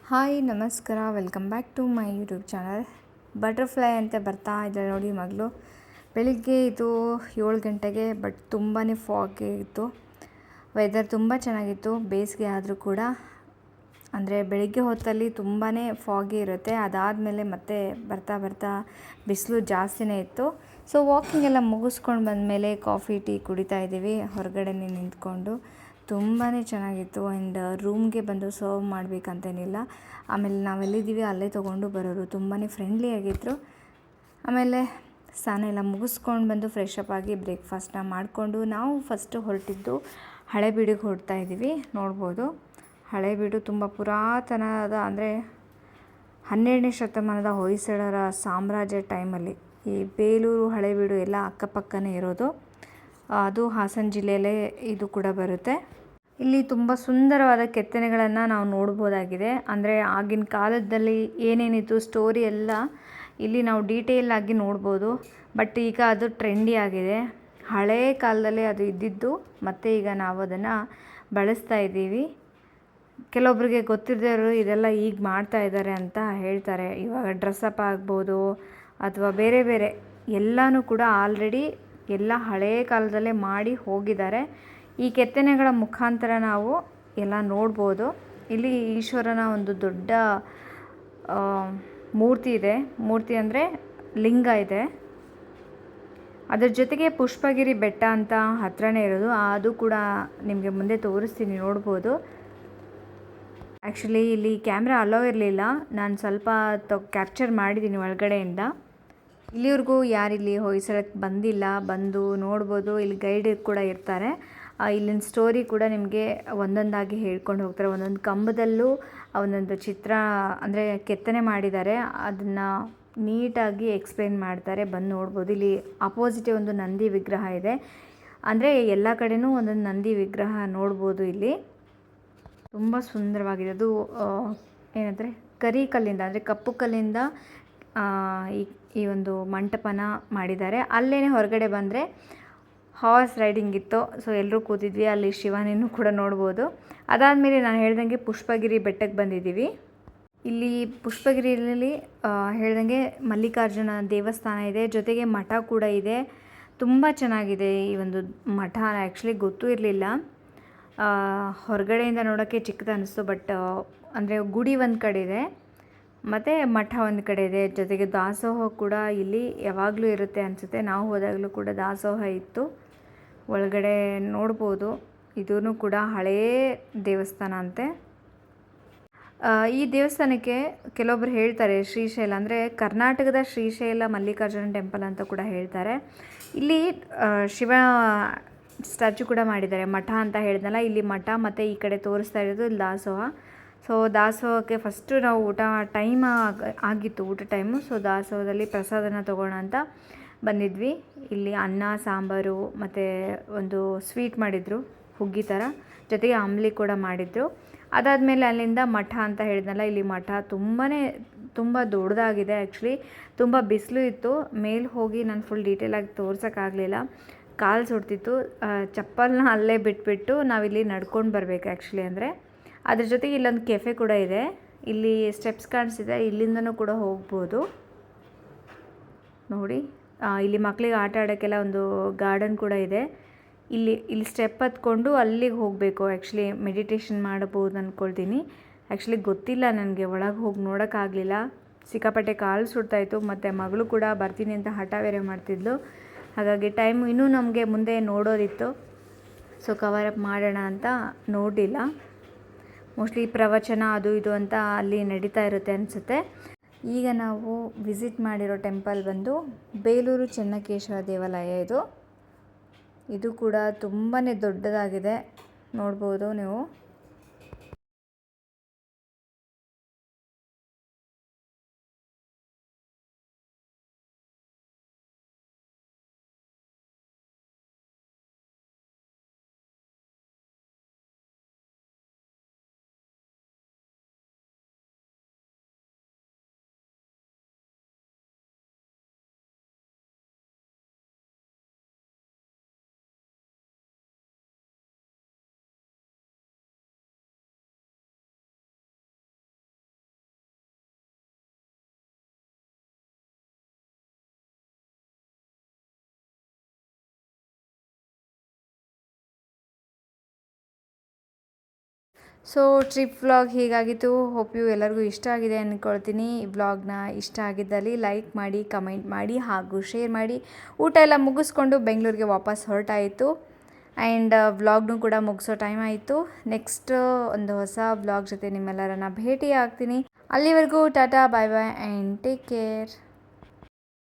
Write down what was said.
Hi ನಮಸ್ಕಾರ, welcome back to my YouTube channel. Butterfly ಅಂತ ಬರ್ತಾ ಇದ್ದಾಳೆ ನೋಡಿ ಮಗಳು. ಬೆಳಿಗ್ಗೆ ಇದು 7 ಗಂಟೆಗೆ, ಬಟ್ ತುಂಬಾ ಫಾಗಿ ಇತ್ತು. ವೆದರ್ ತುಂಬ ಚೆನ್ನಾಗಿತ್ತು, ಬೇಸಿಗೆ ಆದರೂ ಕೂಡ. ಅಂದರೆ ಬೆಳಿಗ್ಗೆ ಹೊತ್ತಲ್ಲಿ ತುಂಬಾ ಫಾಗಿ ಇರುತ್ತೆ, ಅದಾದಮೇಲೆ ಮತ್ತೆ ಬರ್ತಾ ಬರ್ತಾ ಬಿಸಿಲು ಜಾಸ್ತಿನೇ ಇತ್ತು. ಸೊ ವಾಕಿಂಗ್ ಎಲ್ಲ ಮುಗಿಸ್ಕೊಂಡು ಬಂದಮೇಲೆ ಕಾಫಿ ಟೀ ಕುಡಿತಾ ಇದ್ದೀವಿ ಹೊರಗಡೆನೇ ನಿಂತ್ಕೊಂಡು. ತುಂಬಾ ಚೆನ್ನಾಗಿತ್ತು. ಆ್ಯಂಡ್ ರೂಮ್ಗೆ ಬಂದು ಸರ್ವ್ ಮಾಡಬೇಕಂತೇನಿಲ್ಲ. ಆಮೇಲೆ ನಾವೆಲ್ಲಿದ್ದೀವಿ ಅಲ್ಲೇ ತೊಗೊಂಡು ಬರೋರು, ತುಂಬಾ ಫ್ರೆಂಡ್ಲಿ ಆಗಿದ್ದರು. ಆಮೇಲೆ ಸ್ನಾನ ಎಲ್ಲ ಮುಗಿಸ್ಕೊಂಡು ಬಂದು ಫ್ರೆಶ್ ಅಪ್ ಆಗಿ ಬ್ರೇಕ್ಫಾಸ್ಟ್ನ ಮಾಡಿಕೊಂಡು ನಾವು ಫಸ್ಟು ಹೊರಟಿದ್ದು ಹಳೇಬೀಡಿಗೆ ಹೊರಡ್ತಾ ಇದ್ದೀವಿ. ನೋಡ್ಬೋದು, ಹಳೇಬೀಡು ತುಂಬ ಪುರಾತನವಾದ, ಅಂದರೆ 12ನೇ ಶತಮಾನದ ಹೊಯ್ಸಳರ ಸಾಮ್ರಾಜ್ಯ ಟೈಮಲ್ಲಿ ಈ ಬೇಲೂರು ಹಳೇಬೀಡು ಎಲ್ಲ ಅಕ್ಕಪಕ್ಕನೇ ಇರೋದು. ಅದು ಹಾಸನ ಜಿಲ್ಲೆಯಲ್ಲೇ ಇದು ಕೂಡ ಬರುತ್ತೆ. ಇಲ್ಲಿ ತುಂಬ ಸುಂದರವಾದ ಕೆತ್ತನೆಗಳನ್ನು ನಾವು ನೋಡ್ಬೋದಾಗಿದೆ. ಅಂದರೆ ಆಗಿನ ಕಾಲದಲ್ಲಿ ಏನೇನಿತ್ತು ಸ್ಟೋರಿ ಎಲ್ಲ ಇಲ್ಲಿ ನಾವು ಡೀಟೇಲ್ ಆಗಿ ನೋಡ್ಬೋದು. ಬಟ್ ಈಗ ಅದು ಟ್ರೆಂಡಿ ಆಗಿದೆ. ಹಳೆಯ ಕಾಲದಲ್ಲಿ ಅದು ಇದ್ದಿದ್ದು ಮತ್ತು ಈಗ ನಾವು ಅದನ್ನು ಬಳಸ್ತಾ ಇದ್ದೀವಿ. ಕೆಲವೊಬ್ಬರಿಗೆ ಗೊತ್ತಿರದೇವರು ಇದೆಲ್ಲ ಈಗ ಮಾಡ್ತಾ ಇದ್ದಾರೆ ಅಂತ ಹೇಳ್ತಾರೆ. ಇವಾಗ ಡ್ರೆಸ್ಅಪ್ ಆಗ್ಬೋದು ಅಥವಾ ಬೇರೆ ಬೇರೆ ಎಲ್ಲನೂ ಕೂಡ ಆಲ್ರೆಡಿ ಎಲ್ಲ ಹಳೆಯ ಕಾಲದಲ್ಲೇ ಮಾಡಿ ಹೋಗಿದ್ದಾರೆ. ಈ ಕೆತ್ತನೆಗಳ ಮುಖಾಂತರ ನಾವು ಎಲ್ಲ ನೋಡ್ಬೋದು. ಇಲ್ಲಿ ಈಶ್ವರನ ಒಂದು ದೊಡ್ಡ ಮೂರ್ತಿ ಇದೆ. ಮೂರ್ತಿ ಅಂದರೆ ಲಿಂಗ ಇದೆ. ಅದರ ಜೊತೆಗೆ ಪುಷ್ಪಗಿರಿ ಬೆಟ್ಟ ಅಂತ ಹತ್ರನೇ ಇರೋದು, ಅದು ಕೂಡ ನಿಮಗೆ ಮುಂದೆ ತೋರಿಸ್ತೀನಿ, ನೋಡ್ಬೋದು. ಆ್ಯಕ್ಚುಲಿ ಇಲ್ಲಿ ಕ್ಯಾಮ್ರಾ ಅಲೋ ಇರಲಿಲ್ಲ, ನಾನು ಸ್ವಲ್ಪ ಕ್ಯಾಪ್ಚರ್ ಮಾಡಿದ್ದೀನಿ ಒಳಗಡೆಯಿಂದ. ಇಲ್ಲಿವರೆಗೂ ಯಾರಿಲ್ಲಿ ಹೊಯ್ಸಳಕ್ಕೆ ಬಂದಿಲ್ಲ, ಬಂದು ನೋಡ್ಬೋದು. ಇಲ್ಲಿ ಗೈಡ್ ಕೂಡ ಇರ್ತಾರೆ. ಇಲ್ಲಿನ ಸ್ಟೋರಿ ಕೂಡ ನಿಮಗೆ ಒಂದೊಂದಾಗಿ ಹೇಳ್ಕೊಂಡು ಹೋಗ್ತಾರೆ. ಒಂದೊಂದು ಕಂಬದಲ್ಲೂ ಒಂದೊಂದು ಚಿತ್ರ, ಅಂದರೆ ಕೆತ್ತನೆ ಮಾಡಿದ್ದಾರೆ, ಅದನ್ನು ನೀಟಾಗಿ ಎಕ್ಸ್ಪ್ಲೇನ್ ಮಾಡ್ತಾರೆ. ಬಂದು ನೋಡ್ಬೋದು. ಇಲ್ಲಿ ಅಪೋಸಿಟೇ ಒಂದು ನಂದಿ ವಿಗ್ರಹ ಇದೆ. ಅಂದರೆ ಎಲ್ಲ ಕಡೆನೂ ಒಂದೊಂದು ನಂದಿ ವಿಗ್ರಹ ನೋಡ್ಬೋದು. ಇಲ್ಲಿ ತುಂಬ ಸುಂದರವಾಗಿದೆ. ಅದು ಏನಂದರೆ ಕರಿ ಕಲ್ಲಿಂದ, ಅಂದರೆ ಕಪ್ಪು ಕಲ್ಲಿಂದ ಈ ಒಂದು ಮಂಟಪನ ಮಾಡಿದ್ದಾರೆ. ಅಲ್ಲೇ ಹೊರಗಡೆ ಬಂದರೆ ಹಾರ್ಸ್ ರೈಡಿಂಗ್ ಇತ್ತು. ಸೊ ಎಲ್ಲರೂ ಕೂತಿದ್ವಿ. ಅಲ್ಲಿ ಶಿವನನ್ನು ಕೂಡ ನೋಡ್ಬೋದು. ಅದಾದಮೇಲೆ ನಾನು ಹೇಳ್ದಂಗೆ ಪುಷ್ಪಗಿರಿ ಬೆಟ್ಟಕ್ಕೆ ಬಂದಿದ್ದೀವಿ. ಇಲ್ಲಿ ಪುಷ್ಪಗಿರಿಯಲ್ಲಿ ಹೇಳ್ದಂಗೆ ಮಲ್ಲಿಕಾರ್ಜುನ ದೇವಸ್ಥಾನ ಇದೆ, ಜೊತೆಗೆ ಮಠ ಕೂಡ ಇದೆ. ತುಂಬ ಚೆನ್ನಾಗಿದೆ ಈ ಒಂದು ಮಠ. ಆ್ಯಕ್ಚುಲಿ ಗೊತ್ತೂ ಇರಲಿಲ್ಲ. ಹೊರಗಡೆಯಿಂದ ನೋಡೋಕ್ಕೆ ಚಿಕ್ಕದು ಅನ್ನಿಸ್ತು, ಬಟ್ ಅಂದರೆ ಗುಡಿ ಒಂದು ಕಡೆ ಇದೆ ಮತ್ತು ಮಠ ಒಂದು ಕಡೆ ಇದೆ. ಜೊತೆಗೆ ದಾಸೋಹ ಕೂಡ ಇಲ್ಲಿ ಯಾವಾಗಲೂ ಇರುತ್ತೆ ಅನಿಸುತ್ತೆ. ನಾವು ಹೋದಾಗಲೂ ಕೂಡ ದಾಸೋಹ ಇತ್ತು. ಒಳಗಡೆ ನೋಡ್ಬೋದು. ಇದೂ ಕೂಡ ಹಳೆಯ ದೇವಸ್ಥಾನ ಅಂತೆ. ಈ ದೇವಸ್ಥಾನಕ್ಕೆ ಕೆಲವೊಬ್ರು ಹೇಳ್ತಾರೆ ಶ್ರೀಶೈಲ, ಅಂದರೆ ಕರ್ನಾಟಕದ ಶ್ರೀಶೈಲ ಮಲ್ಲಿಕಾರ್ಜುನ ಟೆಂಪಲ್ ಅಂತ ಕೂಡ ಹೇಳ್ತಾರೆ. ಇಲ್ಲಿ ಶಿವ ಸ್ಟ್ಯಾಚು ಕೂಡ ಮಾಡಿದ್ದಾರೆ. ಮಠ ಅಂತ ಹೇಳಿದ್ನಲ್ಲ, ಇಲ್ಲಿ ಮಠ ಮತ್ತು ಈ ಕಡೆ ತೋರಿಸ್ತಾ ಇರೋದು ಇಲ್ಲಿ ದಾಸೋಹ. ಸೊ ದಾಸೋಹಕ್ಕೆ ಫಸ್ಟು ನಾವು ಊಟ ಟೈಮ್ ಆಗಿತ್ತು, ಊಟ ಟೈಮು. ಸೊ ದಾಸೋಹದಲ್ಲಿ ಪ್ರಸಾದನ ತೊಗೋಣ ಅಂತ ಬಂದಿದ್ವಿ. ಇಲ್ಲಿ ಅನ್ನ ಸಾಂಬಾರು ಮತ್ತು ಒಂದು ಸ್ವೀಟ್ ಮಾಡಿದರು, ಹುಗ್ಗಿ ಥರ, ಜೊತೆಗೆ ಅಂಬಲಿ ಕೂಡ ಮಾಡಿದರು. ಅದಾದಮೇಲೆ ಅಲ್ಲಿಂದ ಮಠ ಅಂತ ಹೇಳಿದ್ನಲ್ಲ, ಇಲ್ಲಿ ಮಠ ತುಂಬ ದೊಡ್ಡದಾಗಿದೆ. ಆ್ಯಕ್ಚುಲಿ ತುಂಬ ಬಿಸಿಲು ಇತ್ತು. ಮೇಲೆ ಹೋಗಿ ನಾನು ಫುಲ್ ಡೀಟೇಲಾಗಿ ತೋರ್ಸೋಕ್ಕಾಗಲಿಲ್ಲ, ಕಾಲು ಸುಡ್ತಿತ್ತು. ಚಪ್ಪಲನ್ನ ಅಲ್ಲೇ ಬಿಟ್ಬಿಟ್ಟು ನಾವಿಲ್ಲಿ ನಡ್ಕೊಂಡು ಬರಬೇಕು ಆ್ಯಕ್ಚುಲಿ. ಅಂದರೆ ಅದ್ರ ಜೊತೆಗೆ ಇಲ್ಲೊಂದು ಕೆಫೆ ಕೂಡ ಇದೆ. ಇಲ್ಲಿ ಸ್ಟೆಪ್ಸ್ ಕಾಣಿಸಿದೆ, ಇಲ್ಲಿಂದನೂ ಕೂಡ ಹೋಗ್ಬೋದು ನೋಡಿ. ಇಲ್ಲಿ ಮಕ್ಕಳಿಗೆ ಆಟ ಆಡೋಕ್ಕೆಲ್ಲ ಒಂದು ಗಾರ್ಡನ್ ಕೂಡ ಇದೆ. ಇಲ್ಲಿ ಸ್ಟೆಪ್ ಹತ್ಕೊಂಡು ಅಲ್ಲಿಗೆ ಹೋಗಬೇಕು. ಆ್ಯಕ್ಚುಲಿ ಮೆಡಿಟೇಷನ್ ಮಾಡ್ಬೋದು ಅಂದ್ಕೊಳ್ತೀನಿ. ಆ್ಯಕ್ಚುಲಿ ಗೊತ್ತಿಲ್ಲ ನನಗೆ, ಒಳಗೆ ಹೋಗಿ ನೋಡೋಕ್ಕಾಗಲಿಲ್ಲ. ಸಿಕ್ಕಾಪಟ್ಟೆ ಕಾಲು ಸುಡ್ತಾಯಿತ್ತು. ಮತ್ತು ಮಗಳು ಕೂಡ ಬರ್ತೀನಿ ಅಂತ ಹಠ ಬೇರೆ ಮಾಡ್ತಿದ್ಲು. ಹಾಗಾಗಿ ಟೈಮು ಇನ್ನೂ ನಮಗೆ ಮುಂದೆ ನೋಡೋದಿತ್ತು. ಸೊ ಕವರಪ್ ಮಾಡೋಣ ಅಂತ ನೋಡಿಲ್ಲ. ಮೋಸ್ಟ್ಲಿ ಪ್ರವಚನ ಅದು ಇದು ಅಂತ ಅಲ್ಲಿ ನಡೀತಾ ಇರುತ್ತೆ ಅನಿಸುತ್ತೆ. ಈಗ ನಾವು ವಿಸಿಟ್ ಮಾಡಿರೋ ಟೆಂಪಲ್ ಬಂದು ಬೇಲೂರು ಚೆನ್ನಕೇಶವ ದೇವಾಲಯ. ಇದು ಕೂಡ ತುಂಬಾ ದೊಡ್ಡದಾಗಿದೆ, ನೋಡ್ಬೋದು ನೀವು. ಸೊ ಟ್ರಿಪ್ ವ್ಲಾಗ್ ಹೀಗಾಗಿತ್ತು. ಹೋಪ್ ಯು ಎಲ್ಲರಿಗೂ ಇಷ್ಟ ಆಗಿದೆ ಅಂದ್ಕೊಳ್ತೀನಿ. ಈ ವ್ಲಾಗ್ನ ಇಷ್ಟ ಆಗಿದ್ದಲ್ಲಿ ಲೈಕ್ ಮಾಡಿ, ಕಮೆಂಟ್ ಮಾಡಿ ಹಾಗೂ ಶೇರ್ ಮಾಡಿ. ಊಟ ಎಲ್ಲ ಮುಗಿಸ್ಕೊಂಡು ಬೆಂಗಳೂರಿಗೆ ವಾಪಸ್ ಹೊರಟಾಯಿತು. ಆ್ಯಂಡ್ ವ್ಲಾಗ್ನೂ ಕೂಡ ಮುಗಿಸೋ ಟೈಮ್ ಆಯಿತು. ನೆಕ್ಸ್ಟ್ ಒಂದು ಹೊಸ ವ್ಲಾಗ್ ಜೊತೆ ನಿಮ್ಮೆಲ್ಲರನ್ನ ಭೇಟಿ ಆಗ್ತೀನಿ. ಅಲ್ಲಿವರೆಗೂ ಟಾಟಾ, ಬಾಯ್ ಬಾಯ್ ಆ್ಯಂಡ್ ಟೇಕ್ ಕೇರ್.